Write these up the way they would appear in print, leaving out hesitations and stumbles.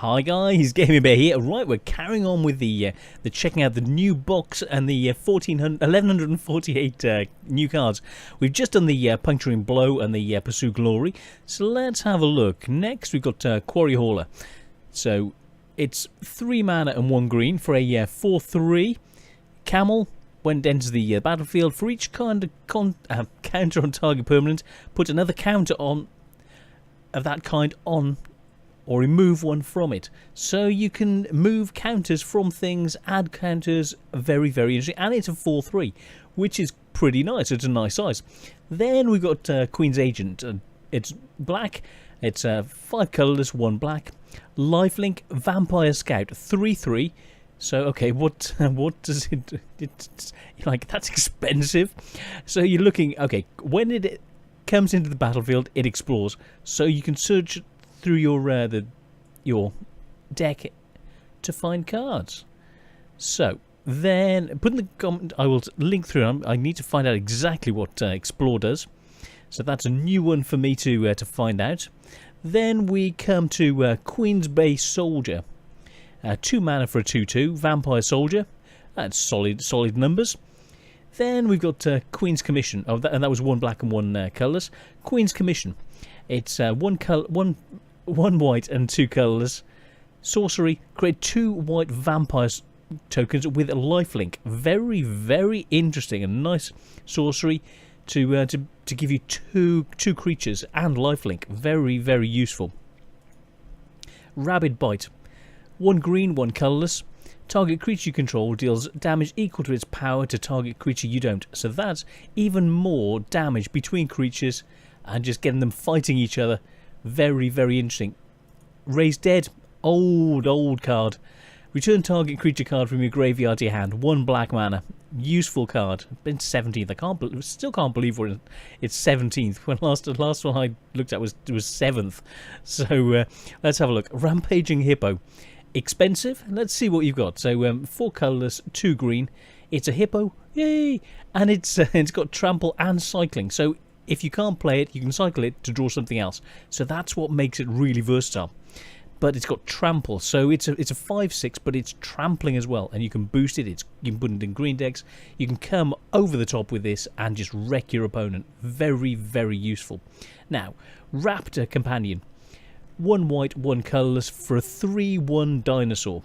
Hi guys, Gaming Bear here. Right, we're carrying on with the checking out the new box and the 1148 new cards. We've just done the Puncturing Blow and the Pursue Glory, so let's have a look. Next we've got Quarry Hauler. So it's 3 mana and 1 green for a 4/3 camel. When it enters the battlefield, for each kind of counter on target permanent, put another counter on of that kind on, or remove one from it. So you can move counters from things, add counters, very, very interesting. And it's a 4/3, which is pretty nice. It's a nice size. Then we've got Queen's Agent. It's black. It's 5 colourless, 1 black. Lifelink, Vampire Scout, 3/3. So, okay, what does it... It's like, that's expensive. So you're looking... Okay, when it comes into the battlefield, it explores. So you can search through your deck to find cards. So then put in the comment, I will link through. I need to find out exactly what Explore does. So that's a new one for me to find out. Then we come to Queen's Bay Soldier. 2 mana for a 2/2 Vampire Soldier. That's solid numbers. Then we've got Queen's Commission. Oh, and that was 1 black and 1 colourless. Queen's Commission. It's 1 white and 2 colourless. Sorcery. Create 2 white vampire tokens with a lifelink. Very, very interesting and nice sorcery to give you two creatures and lifelink. Very, very useful. Rabid Bite. 1 green, 1 colourless. Target creature you control deals damage equal to its power to target creature you don't. So that's even more damage between creatures and just getting them fighting each other. Very, very interesting. Raise Dead. Old card. Return target creature card from your graveyard to your hand. 1 black mana. Useful card. Been 17th. I still can't believe it's 17th. When last one I looked at was 7th. So let's have a look. Rampaging Hippo. Expensive. Let's see what you've got. So 4 colourless, 2 green. It's a hippo. Yay! And it's got trample and cycling. So if you can't play it, you can cycle it to draw something else. So that's what makes it really versatile. But it's got trample, so it's a 5/6, but it's trampling as well, and you can boost it. You can put it in green decks. You can come over the top with this and just wreck your opponent. Very, very useful. Now, Raptor Companion. 1 white, 1 colourless for a 3/1 dinosaur.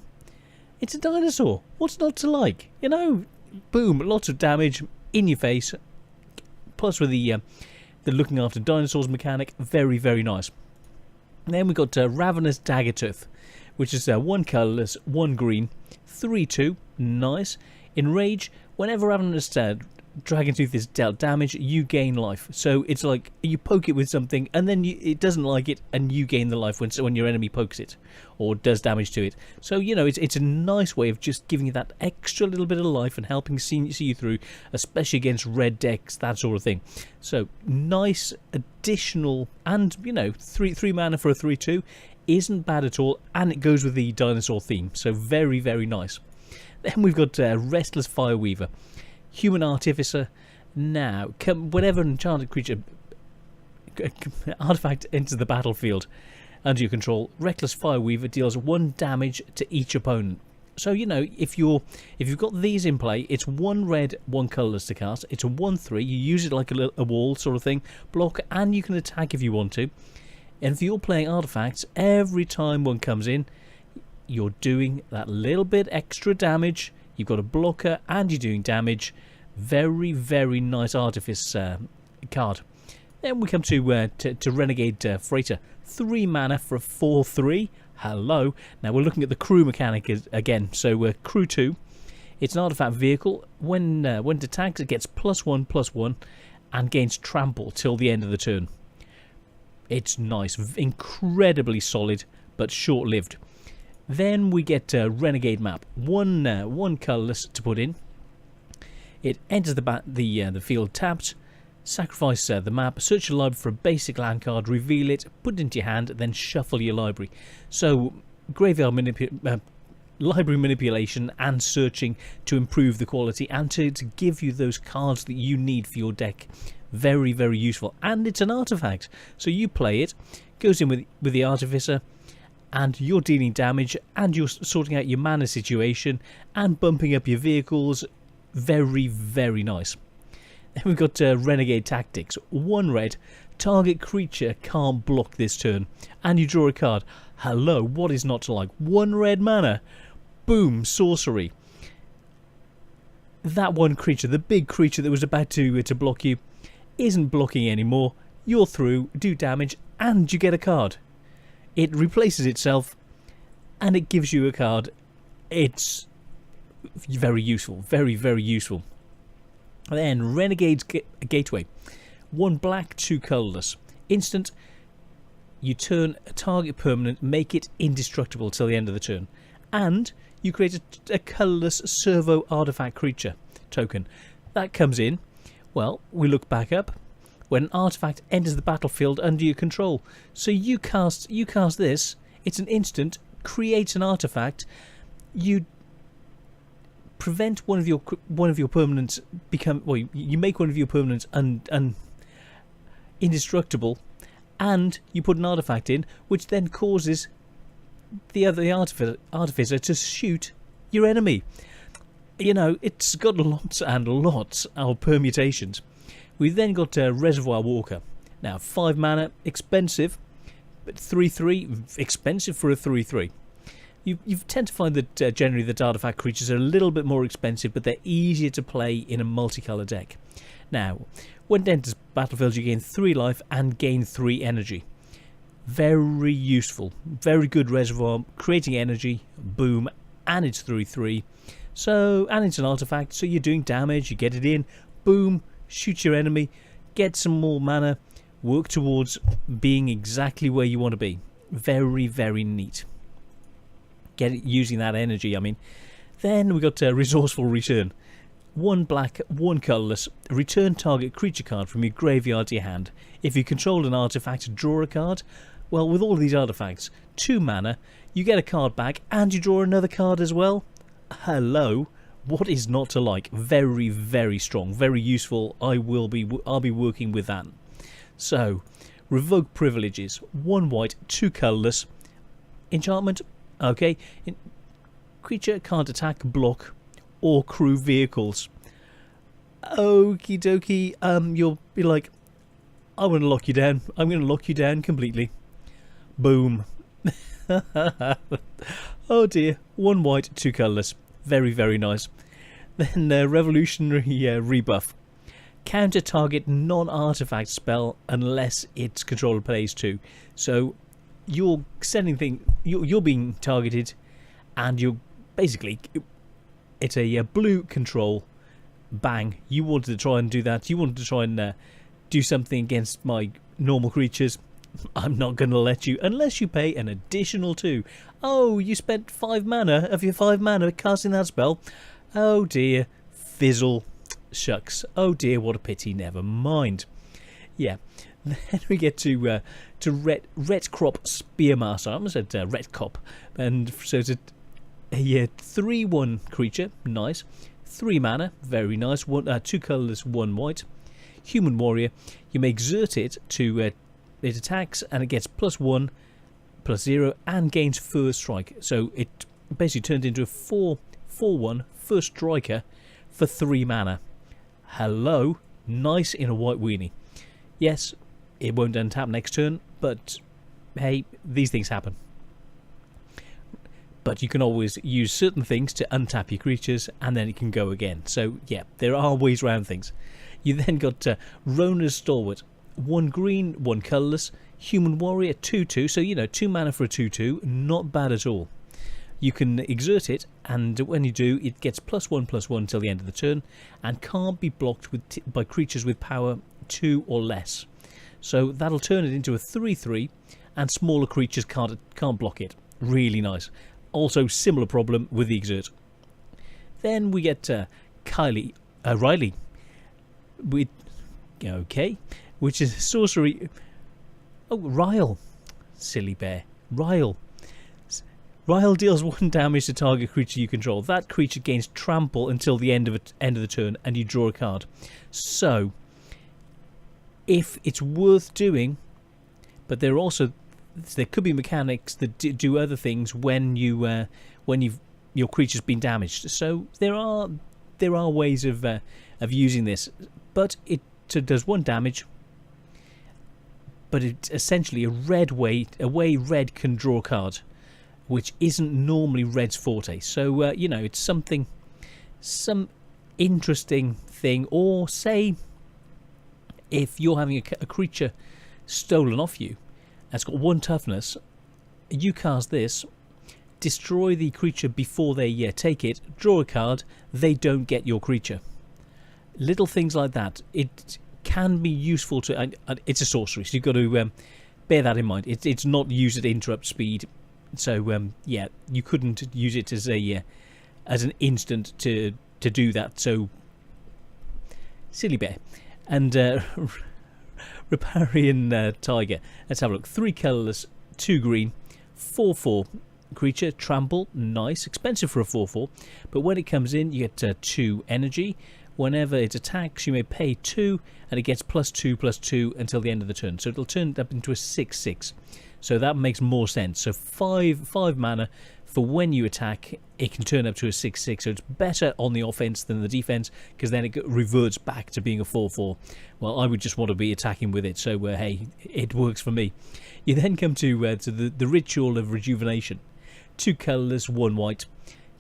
It's a dinosaur. What's not to like? You know, boom, lots of damage in your face. Plus with the looking after dinosaurs mechanic, very, very nice. And then we've got Ravenous Daggertooth, which is 1 colourless, 1 green, 3/2, nice. Enrage, whenever Ravenous Daggertooth is dealt damage, you gain life. So it's like you poke it with something and then it doesn't like it and you gain the life when your enemy pokes it or does damage to it. So, you know, it's a nice way of just giving you that extra little bit of life and helping see you through, especially against red decks, that sort of thing. So nice additional, and you know, 3 mana for a 3/2 isn't bad at all, and it goes with the dinosaur theme. So very, very nice. Then we've got Restless Fireweaver. Human Artificer. Now, whenever an enchanted creature artifact enters the battlefield under your control, Reckless Fireweaver deals 1 damage to each opponent. So, you know, if you've got these in play, it's 1 red, 1 colourless to cast. It's a 1/3. You use it like a wall sort of thing, block, and you can attack if you want to. And if you're playing artifacts, every time one comes in, you're doing that little bit extra damage. You've got a blocker and you're doing damage. Very, very nice Artifice card. Then we come to Renegade Freighter. 3 mana for a 4/3. Hello. Now we're looking at the crew mechanic again. So crew 2. It's an artifact vehicle. When it attacks, it gets +1/+1 and gains trample till the end of the turn. It's nice. Incredibly solid, but short-lived. Then we get Renegade Map. 1 colourless to put in. It enters the field tapped. Sacrifice the map. Search your library for a basic land card. Reveal it. Put it into your hand. Then shuffle your library. So graveyard library manipulation and searching to improve the quality and to give you those cards that you need for your deck. Very, very useful. And it's an artifact. So you play it. Goes in with the Artificer. and you're dealing damage and you're sorting out your mana situation and bumping up your vehicles. Very, very nice. Then we've got Renegade Tactics. 1 red, target creature can't block this turn, and you draw a card. Hello, what is not to like? 1 red mana, boom, sorcery. That one creature, the big creature that was about to block you, isn't blocking anymore. You're through, do damage, and you get a card. It replaces itself, and it gives you a card. It's very useful, very, very useful. Then Renegade's Gateway. 1 black, 2 colourless. Instant, you turn a target permanent, make it indestructible till the end of the turn. And you create a colourless servo artifact creature token. That comes in, well, we look back up, when an artifact enters the battlefield under your control. So you cast this, it's an instant, creates an artifact, you prevent one of your permanents become, well, you make one of your permanents indestructible, and you put an artifact in, which then causes the artificer to shoot your enemy. You know, it's got lots and lots of permutations. We've then got Reservoir Walker. Now, 5 mana, expensive, but 3/3, expensive for a 3/3. You tend to find that generally that artifact creatures are a little bit more expensive, but they're easier to play in a multicolour deck. Now, when it enters battlefield, you gain 3 life and gain 3 energy. Very useful, very good reservoir, creating energy, boom, and it's 3/3. So, and it's an artifact, so you're doing damage, you get it in, boom, shoot your enemy, get some more mana, work towards being exactly where you want to be. Very, very neat. Get it using that energy, I mean. Then we got Resourceful Return. 1 black, 1 colourless, return target creature card from your graveyard to your hand. If you control an artifact, draw a card. Well, with all of these artifacts, 2 mana, you get a card back and you draw another card as well. Hello, what is not to like? Very, very strong, very useful. I'll be working with that. So, Revoke Privileges. 1 white, 2 colourless. Enchantment, okay. Creature can't attack, block, or crew vehicles. Okie dokie. You'll be like, I want to lock you down. I'm going to lock you down completely. Boom. Oh dear. 1 white, 2 colourless. Very, very nice. Then Revolutionary Rebuff. Counter target non-artifact spell unless its controller plays 2. So you're sending you're being targeted, and you're basically, it's a blue control. Bang. You wanted to try and do that. You wanted to try and do something against my normal creatures. I'm not going to let you unless you pay an additional 2. Oh, you spent 5 mana of your 5 mana casting that spell. Oh dear. Fizzle. Shucks. Oh dear, what a pity. Never mind. Yeah. Then we get to Retcrop Spearmaster. I almost said Retcop. And so it's a 3/1 creature. Nice. 3 mana. Very nice. 2 colourless, 1 white. Human Warrior. You may exert it to it attacks, and it gets +1, +0, and gains first strike. So it basically turns into a 4/1 first striker for 3 mana. Hello, nice in a white weenie. Yes, it won't untap next turn, but hey, these things happen. But you can always use certain things to untap your creatures, and then it can go again. So yeah, there are ways around things. You then got Rona's Stalwart. 1 green, 1 colourless, Human Warrior, 2/2, so 2 mana for a 2/2, not bad at all. You can exert it, and when you do, it gets +1/+1 till the end of the turn, and can't be blocked by creatures with power 2 or less. So that'll turn it into a 3/3, and smaller creatures can't block it. Really nice. Also, similar problem with the exert. Then we get Riley. Okay. Which is sorcery. Oh, Ryle. Silly bear. Ryle. Ryle deals 1 damage to target creature you control. That creature gains trample until the end of the turn, and you draw a card. So, if it's worth doing, but there are also there could be mechanics that do other things when your creature's been damaged. So there are ways of using this, but it does 1 damage. But it's essentially a way red can draw a card, which isn't normally red's forte. So it's some interesting thing. Or say if you're having a creature stolen off you, that's got 1 toughness, you cast this, destroy the creature before they take it, draw a card, they don't get your creature. Little things like that. It can be useful to... it's a sorcery, so you've got to bear that in mind. It's not used at interrupt speed, so you couldn't use it as an instant to do that. So silly bear. And Riparian Tiger. Let's have a look. 3 colourless, 2 green, 4/4 creature, trample, nice, expensive for a 4/4, but when it comes in you get 2 energy. Whenever it attacks you may pay 2 and it gets +2/+2 until the end of the turn, so it'll turn up into a 6/6, so that makes more sense. So 5 mana for when you attack, it can turn up to a 6/6, so it's better on the offense than the defense, because then it reverts back to being a 4/4. Well, I would just want to be attacking with it, so hey, it works for me. You then come to the Ritual of Rejuvenation. 2 colourless, 1 white,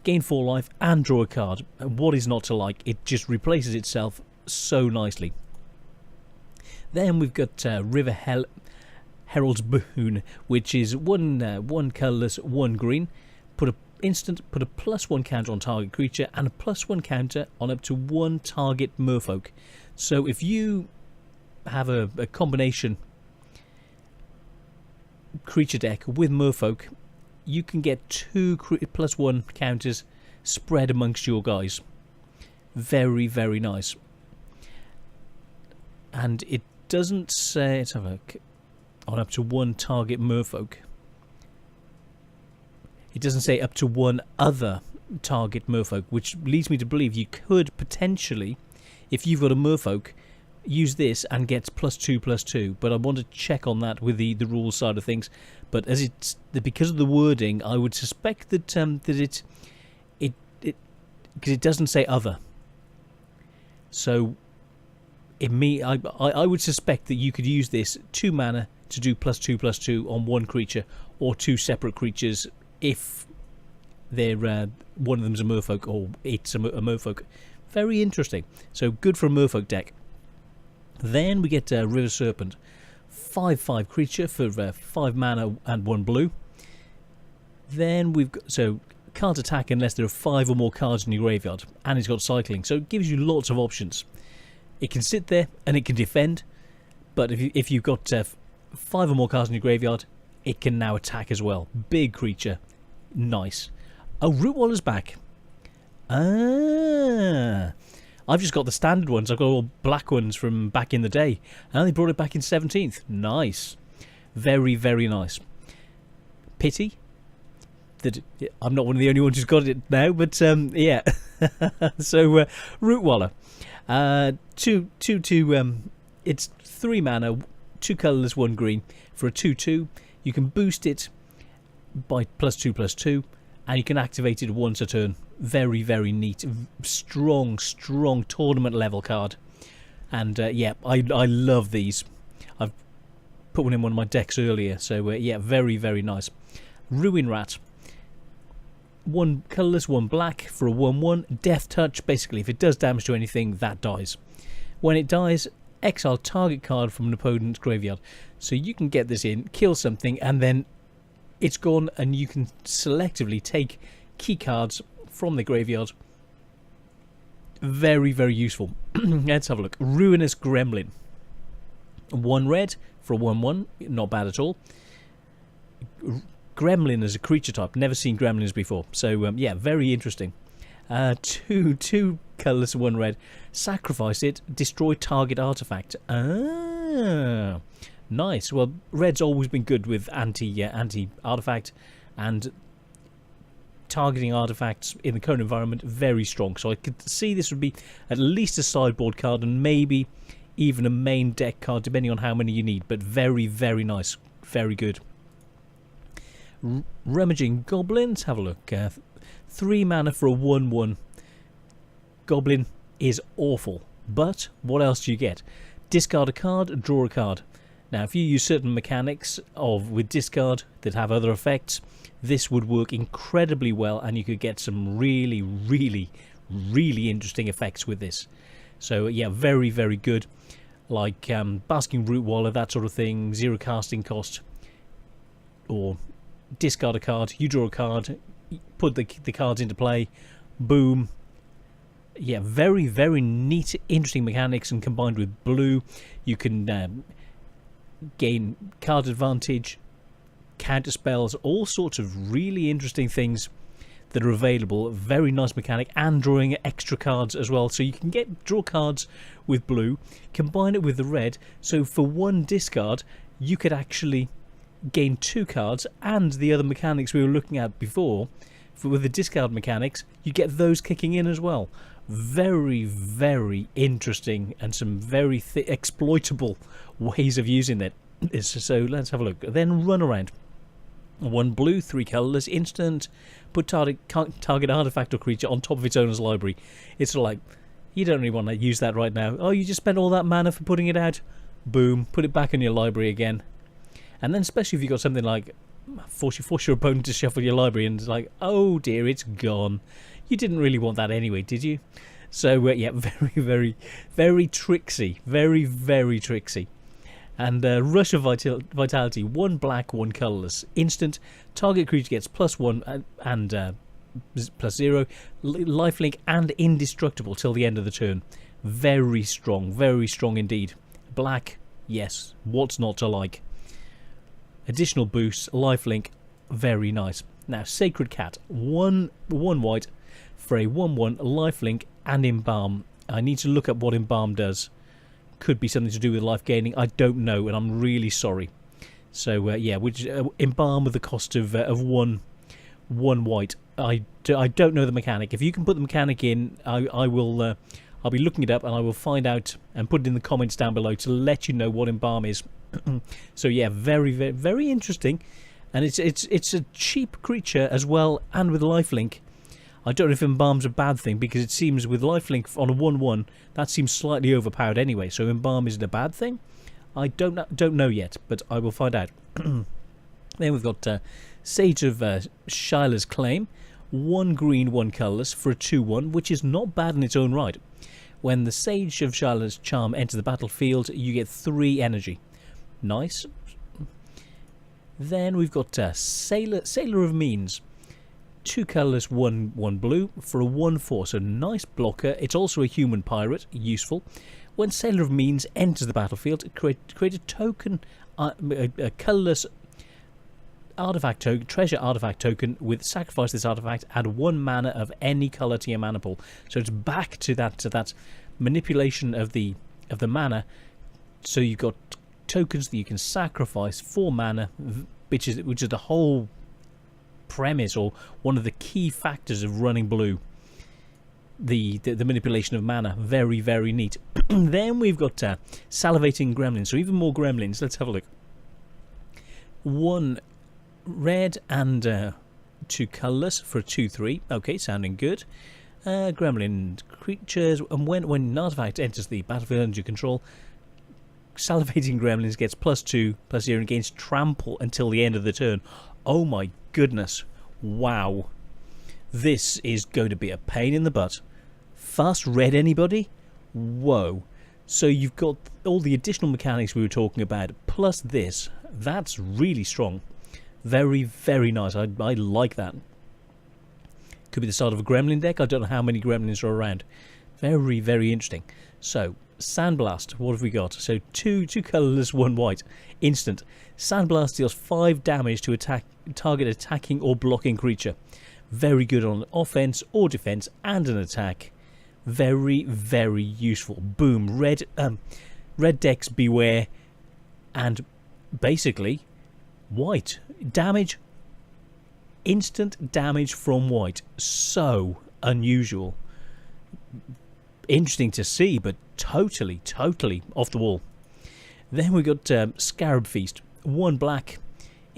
gain 4 life and draw a card. And what is not to like? It just replaces itself so nicely. Then we've got River Herald's Boon, which is 1 colourless, 1 green. Put a +1 counter on target creature and a +1 counter on up to 1 target merfolk. So if you have a combination creature deck with merfolk, you can get 2 +1 counters spread amongst your guys. Very, very nice. And it doesn't say... Let's have a look. On up to 1 target merfolk. It doesn't say up to 1 other target merfolk, which leads me to believe you could potentially, if you've got a merfolk, use this and get +2/+2. But I want to check on that with the rules side of things. But as it's because of the wording, I would suspect that because it doesn't say other. So I would suspect that you could use this 2 mana to do +2/+2 on 1 creature or 2 separate creatures if they're one of them's a merfolk or it's a merfolk. Very interesting. So good for a merfolk deck. Then we get River Serpent, 5/5 creature for 5 mana and 1 blue. Then we've got, so can't attack unless there are 5 or more cards in your graveyard, and it's got cycling, so it gives you lots of options. It can sit there and it can defend, but if you've got 5 or more cards in your graveyard, it can now attack as well. Big creature, nice. Oh, Rootwaller's back. I've just got the standard ones. I've got all black ones from back in the day, and they brought it back in 17th. Nice, very, very nice. Pity that I'm not one of the only ones who's got it now, but yeah. So Rootwaller, it's 3 mana, 2 colourless, 1 green for a 2/2. You can boost it by +2/+2, and you can activate it once a turn. Very, very neat. Strong tournament level card. And yeah, I love these. I've put one in one of my decks earlier, so yeah, very, very nice. Ruin Rat, 1 colourless, 1 black for a 1/1. Death Touch. Basically, if it does damage to anything, that dies. When it dies, exile target card from an opponent's graveyard. So you can get this in, kill something, and then it's gone, and you can selectively take key cards from the graveyard. Very, very useful. Let's have a look. Ruinous Gremlin, 1 red for a 1/1. Not bad at all. Gremlin as a creature type. Never seen gremlins before. So yeah, very interesting. 2 colourless, 1 red. Sacrifice it. Destroy target artifact. Ah, nice. Well, red's always been good with anti artifact, and targeting artifacts in the current environment, very strong. So I could see this would be at least a sideboard card and maybe even a main deck card, depending on how many you need. But very, very nice. Very good. Rummaging Goblins, have a look. 3 mana for a 1/1. Goblin is awful, but what else do you get? Discard a card, draw a card. Now, if you use certain mechanics with discard that have other effects, this would work incredibly well, and you could get some really, really, really interesting effects with this. So yeah, very, very good. Like Basking Root Waller, that sort of thing, 0 casting cost, or discard a card, you draw a card, put the cards into play, boom. Yeah, very, very neat, interesting mechanics, and combined with blue, you can gain card advantage, counter spells, all sorts of really interesting things that are available. Very nice mechanic, and drawing extra cards as well. So you can draw cards with blue, combine it with the red, so for 1 discard you could actually gain 2 cards, and the other mechanics we were looking at before with the discard mechanics, you get those kicking in as well. Very, very interesting, and some very exploitable ways of using it. So let's have a look. Then run around. 1 blue, 3 colourless, instant. Put target artifact or creature on top of its owner's library. It's sort of like, you don't really want to use that right now. Oh, you just spent all that mana for putting it out. Boom, put it back in your library again. And then especially if you've got something like force your opponent to shuffle your library, and it's like, oh dear, it's gone. You didn't really want that anyway, did you? So yeah, very, very, very tricksy. Very, very tricksy. And Rush of Vitality, 1 black, 1 colourless. Instant, target creature gets +1 and +0, lifelink, and indestructible till the end of the turn. Very strong indeed. Black, yes, what's not to like? Additional boosts, lifelink, very nice. Now, Sacred Cat, 1 white for a 1/1, lifelink, and Embalm. I need to look at what Embalm does. Could be something to do with life gaining. I don't know, and I'm really sorry. So yeah, which Embalm with the cost of 1 white. I don't know the mechanic. If you can put the mechanic in, I will. I'll be looking it up, and I will find out and put it in the comments down below to let you know what Embalm is. So yeah, very, very, very interesting, and it's a cheap creature as well, and with lifelink. I don't know if Embalm's a bad thing, because it seems with lifelink on a 1/1 that seems slightly overpowered anyway. So Embalm isn't a bad thing. I don't know yet, but I will find out. Then we've got Sage of Shila's Claim, 1 green, 1 colourless for a 2/1, which is not bad in its own right. When the Sage of Shila's Charm enters the battlefield, you get 3 energy. Nice. Then we've got Sailor of Means, 2 colourless, 1 blue for a 1/4. So nice blocker. It's also a human pirate, useful. When Sailor of Means enters the battlefield, create a token, a colourless artifact token, treasure artifact token, with sacrifice this artifact, add 1 mana of any colour to your mana pool. So it's back to that manipulation of the mana. So you've got tokens that you can sacrifice for mana, which is the whole premise, or one of the key factors of running blue. The manipulation of mana, very, very neat. Then we've got Salivating Gremlins, so even more gremlins. Let's have a look. 1 red and 2 colourless for a 2/3. Okay, sounding good. Gremlin creatures, and when an artifact enters the battlefield under your control, Salivating Gremlins gets +2/+0 and gains trample until the end of the turn. Oh my goodness, wow, this is going to be a pain in the butt. Fast red, anybody? Whoa. So you've got all the additional mechanics we were talking about, plus this. That's really strong. Very, very nice. I like that. Could be the start of a gremlin deck. I don't know how many gremlins are around. Very, very interesting. So, Sandblast, what have we got? So 2 colourless, 1 white. Instant. Sandblast deals 5 damage to target attacking or blocking creature. Very good on offense or defense and an attack. Very, very useful. Boom. Red decks beware. And basically, white. Damage. Instant damage from white. So unusual. Interesting to see, but totally off the wall. Then we got Scarab Feast. 1 black,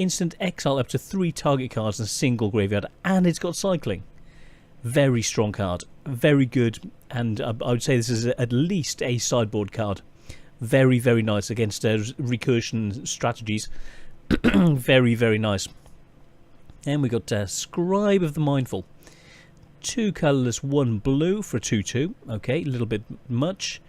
Instant exile up to 3 target cards in a single graveyard, and it's got cycling. Very strong card, very good, and I would say this is at least a sideboard card. Very, very nice against recursion strategies. Very, very nice. And we got Scribe of the Mindful. 2 colourless, 1 blue for a 2/2. Okay, a little bit much,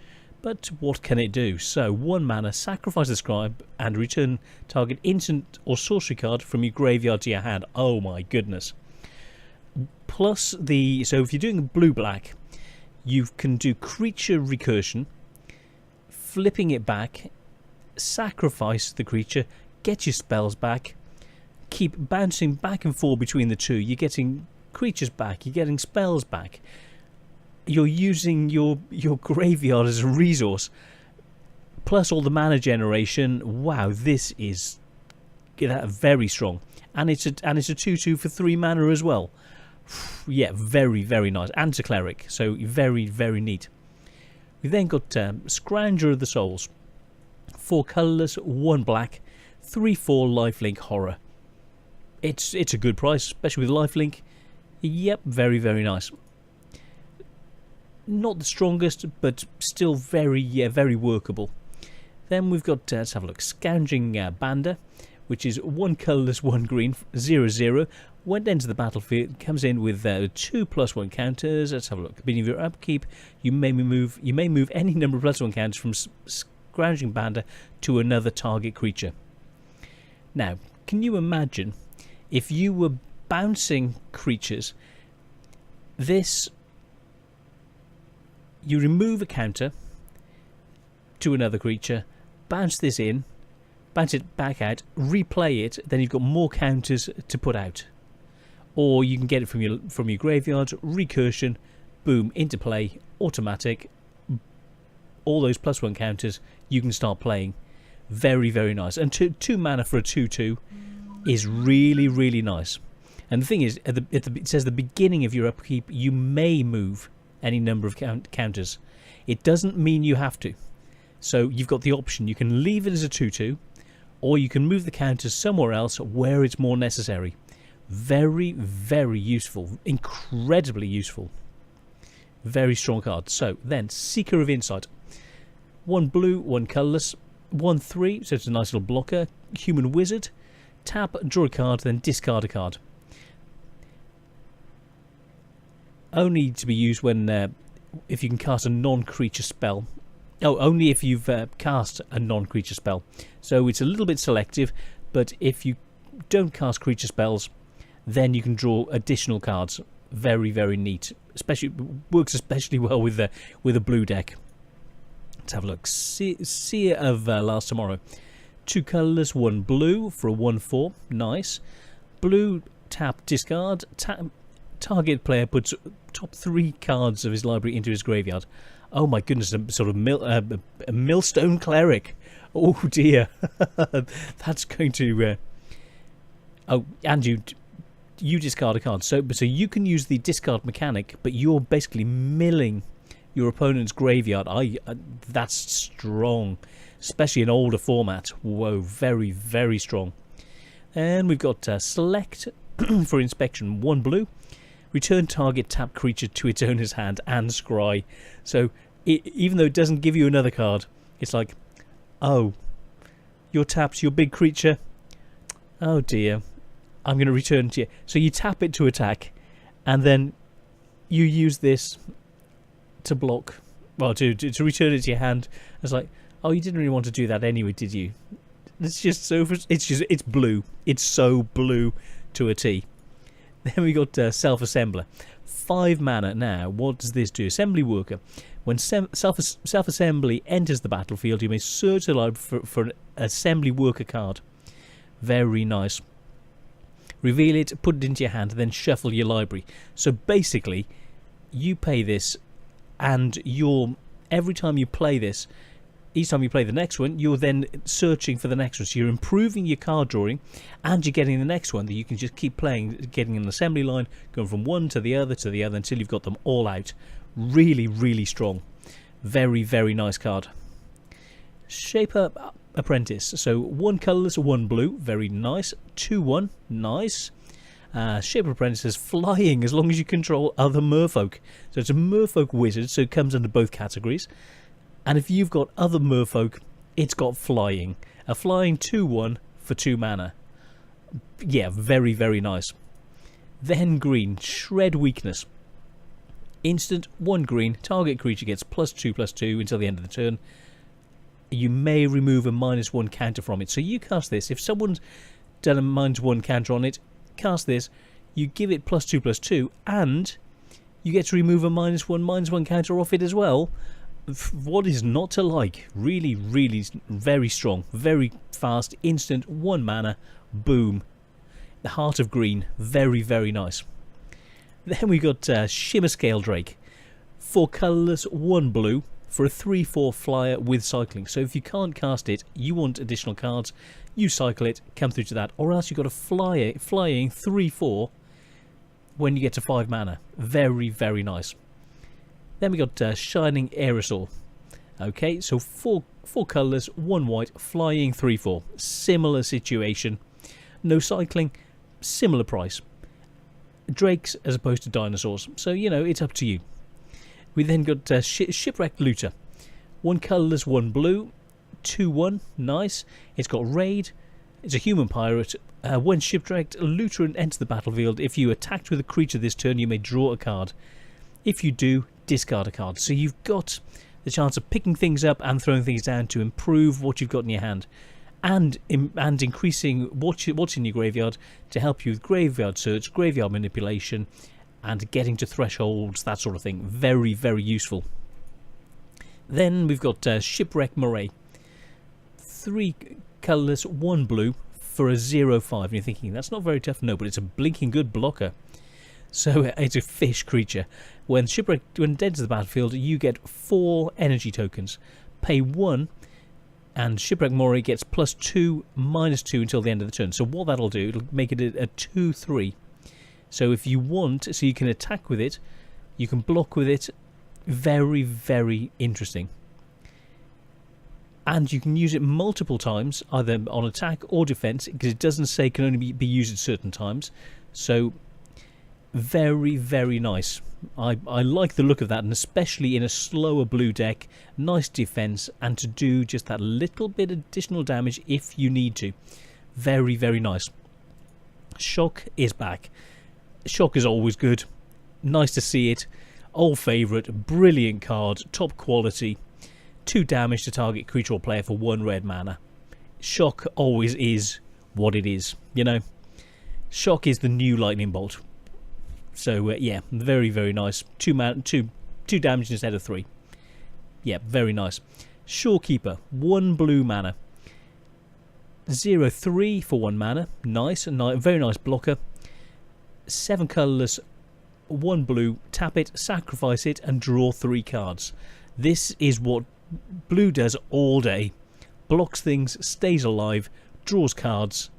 but what can it do? So 1 mana, sacrifice the Scribe and return target instant or sorcery card from your graveyard to your hand. Oh my goodness. Plus so if you're doing blue-black, you can do creature recursion, flipping it back, sacrifice the creature, get your spells back, keep bouncing back and forth between the two. You're getting creatures back, you're getting spells back, you're using your graveyard as a resource, plus all the mana generation. Wow, this is very strong, and it's a 2/2 for 3 mana as well. Yeah, very, very nice. And to cleric, so very, very neat. We then got Scrounger of the Souls. 4 colourless, 1 black, 3/4 lifelink horror. It's a good price, especially with lifelink. Yep, very, very nice. Not the strongest, but still very workable. Then we've got, let's have a look, Scourging Bander, which is 1 colourless, 1 green, 0/0. When it enters the battlefield, comes in with 2 +1 counters. Let's have a look. At the beginning of your upkeep, you may move any number of +1 counters from Scourging Bander to another target creature. Now, can you imagine if you were bouncing creatures? You remove a counter to another creature, bounce this in, bounce it back out, replay it, then you've got more counters to put out. Or you can get it from your graveyard, recursion, boom, into play, automatic. All those +1 counters you can start playing. Very, very nice. And 2 mana for a 2/2 is really, really nice. And the thing is, it says the beginning of your upkeep, you may move any number of counters. It doesn't mean you have to. So you've got the option. You can leave it as a 2/2, or you can move the counters somewhere else where it's more necessary. Very, very useful. Incredibly useful. Very strong card. So then, Seeker of Insight. 1 blue, 1 colourless, 1/3, so it's a nice little blocker. Human Wizard. Tap, draw a card, then discard a card. Only to be used when if you can cast a non-creature spell. Oh, only if you've cast a non-creature spell. So it's a little bit selective, but if you don't cast creature spells, then you can draw additional cards. Very, very neat. Works especially well with a blue deck. Let's have a look. Seer of Last Tomorrow. 2 colourless, 1 blue for a 1/4. Nice. Blue, tap, discard. Target player puts top 3 cards of his library into his graveyard. Oh my goodness, a sort of a Millstone Cleric. Oh dear. That's going to... Oh, and you discard a card. So you can use the discard mechanic, but you're basically milling your opponent's graveyard. That's strong, especially in older format. Whoa, very, very strong. And we've got Select for inspection. 1 blue. Return target tap creature to its owner's hand and scry. So even though it doesn't give you another card, it's like, oh, your tap's your big creature. Oh dear. I'm going to return to you. So you tap it to attack, and then you use this to block. Well, to return it to your hand. It's like, oh, you didn't really want to do that anyway, did you? It's blue. It's so blue to a T. Then we got Self-Assembler. 5 mana. Now, what does this do? Assembly Worker. When Self-Assembly enters the battlefield, you may search the library for an Assembly Worker card. Very nice. Reveal it, put it into your hand, then shuffle your library. So basically, you pay this, and every time you play this, each time you play the next one, you're then searching for the next one. So you're improving your card drawing, and you're getting the next one that you can just keep playing, getting an assembly line, going from one to the other until you've got them all out. Really, really strong. Very, very nice card. Shape Up Apprentice. So 1 colourless, 1 blue, very nice. 2/1, nice. Ship Apprentice is flying as long as you control other merfolk. So it's a merfolk wizard, so it comes under both categories. And if you've got other merfolk, it's got flying. A flying 2/1 for 2 mana. Yeah, very, very nice. Then green, Shred Weakness. Instant, 1 green, target creature gets +2/+2 until the end of the turn. You may remove a -1 counter from it. So you cast this. If someone's done a -1 counter on it, cast this, you give it +2/+2, and you get to remove a -1 counter off it as well. What is not to like? Really, really very strong, very fast, instant, 1 mana, boom. The Heart of Green, very, very nice. Then we got Shimmer Scale Drake. 4 colourless, 1 blue for a 3/4 flyer with cycling. So if you can't cast it, you want additional cards, you cycle it, come through to that, or else you've got a flying 3/4 when you get to 5 mana. Very, very nice. Then we got Shining Aerosaur. Okay, so 4 colourless, 1 white, flying 3/4. Similar situation. No cycling, similar price. Drakes as opposed to dinosaurs. So, you know, it's up to you. We then got Shipwrecked Looter. 1 colourless, 1 blue. 2/1, nice. It's got Raid. It's a human pirate. When Shipwrecked Looter enters the battlefield, if you attacked with a creature this turn, you may draw a card. If you do, discard a card. So you've got the chance of picking things up and throwing things down to improve what you've got in your hand, and increasing what's in your graveyard to help you with graveyard search, graveyard manipulation, and getting to thresholds, that sort of thing. Very, very useful. Then we've got Shipwreck Moray. 3 colourless, 1 blue for a 0/5. And you're thinking, that's not very tough. No, but it's a blinking good blocker. So it's a fish creature. When it enters the battlefield, you get 4 energy tokens. Pay 1, and Shipwreck Moray gets +2, -2 until the end of the turn. So what that'll do, it'll make it a 2/3. So if you want, so you can attack with it, you can block with it. Very, very interesting. And you can use it multiple times, either on attack or defense, because it doesn't say it can only be used at certain times. So very, very nice. I like the look of that, and especially in a slower blue deck. Nice defense, and to do just that little bit additional damage if you need to. Very, very nice. Shock is back. Shock is always good. Nice to see it. Old favourite, brilliant card, top quality. 2 damage to target creature or player for 1 red mana. Shock always is what it is, you know. Shock is the new lightning bolt. So yeah, very, very nice. 2 damage instead of 3. Yeah, very nice. Shorekeeper, 1 blue mana. 0/3 for 1 mana. Nice, very nice blocker. 7 colourless, 1 blue. Tap it, sacrifice it, and draw 3 cards. This is what blue does all day. Blocks things, stays alive, draws cards,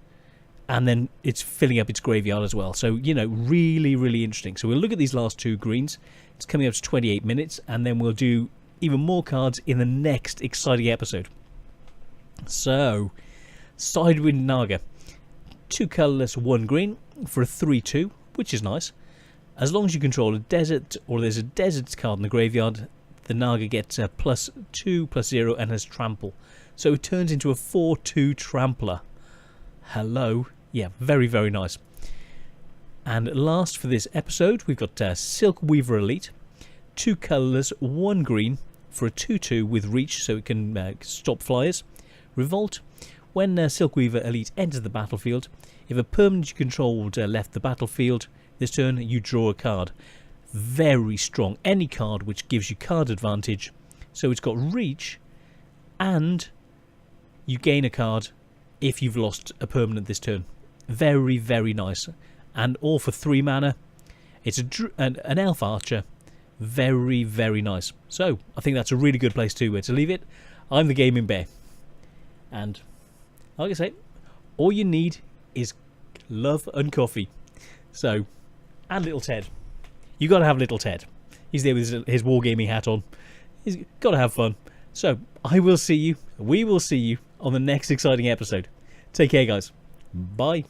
and then it's filling up its graveyard as well. So, you know, really, really interesting. So we'll look at these last 2 greens. It's coming up to 28 minutes, and then we'll do even more cards in the next exciting episode. So, Sidewind Naga. 2 colourless, 1 green for a 3/2, which is nice. As long as you control a desert, or there's a desert card in the graveyard, the Naga gets a +2/+0 and has trample. So it turns into a 4/2 trampler. Hello. Yeah, very, very nice. And last for this episode, we've got Silk Weaver Elite. 2 colourless, 1 green for a 2/2 with reach, so it can stop flyers. Revolt. When Silk Weaver Elite enters the battlefield, if a permanent you controlled left the battlefield this turn, you draw a card. Very strong. Any card which gives you card advantage. So it's got reach, and you gain a card if you've lost a permanent this turn. Very, very nice. And all for 3 mana. It's an elf archer. Very, very nice. So I think that's a really good place to leave it. I'm the Gaming Bear, and like I say, all you need is love and coffee. So, and little Ted. You got to have little Ted. He's there with his wargaming hat on. He's got to have fun. So I will see you. We will see you on the next exciting episode. Take care, guys. Bye.